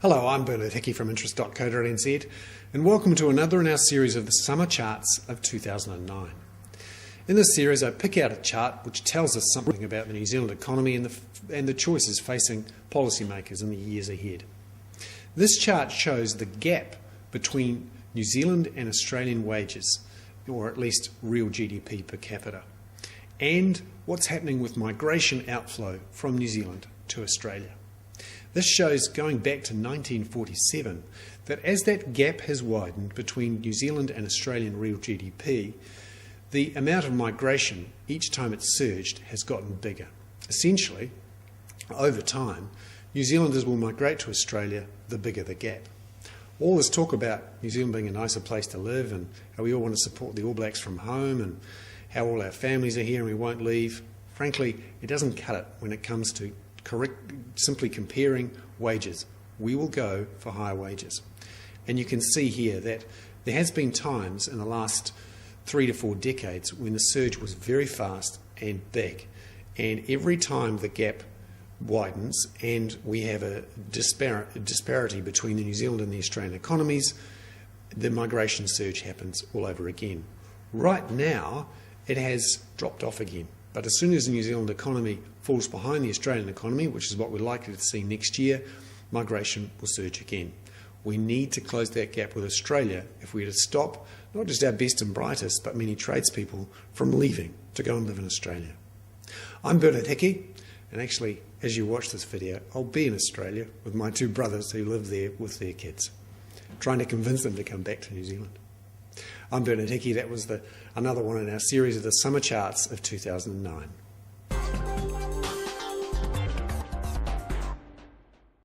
Hello, I'm Hickey from interest.co.nz and welcome to another in our series of the summer charts of 2009. In this series I pick out a chart which tells us something about the New Zealand economy and the choices facing policymakers in the years ahead. This chart shows the gap between New Zealand and Australian wages, or at least real GDP per capita, and what's happening with migration outflow from New Zealand to Australia. This shows, going back to 1947, that as that gap has widened between New Zealand and Australian real GDP, the amount of migration each time it's surged has gotten bigger. Essentially, over time, New Zealanders will migrate to Australia the bigger the gap. All this talk about New Zealand being a nicer place to live and how we all want to support the All Blacks from home and how all our families are here and we won't leave, frankly, it doesn't cut it when it comes to simply comparing wages. We will go for higher wages. And you can see here that there has been times in the last 3 to 4 decades when the surge was very fast and big. And every time the gap widens and we have a disparity between the New Zealand and the Australian economies, the migration surge happens all over again. Right now, it has dropped off again. But as soon as the New Zealand economy falls behind the Australian economy, which is what we're likely to see next year, migration will surge again. We need to close that gap with Australia if we're to stop not just our best and brightest, but many tradespeople from leaving to go and live in Australia. I'm Hickey, and actually, as you watch this video, I'll be in Australia with my 2 brothers who live there with their kids, trying to convince them to come back to New Zealand. I'm Hickey. That was another one in our series of the summer charts of 2009.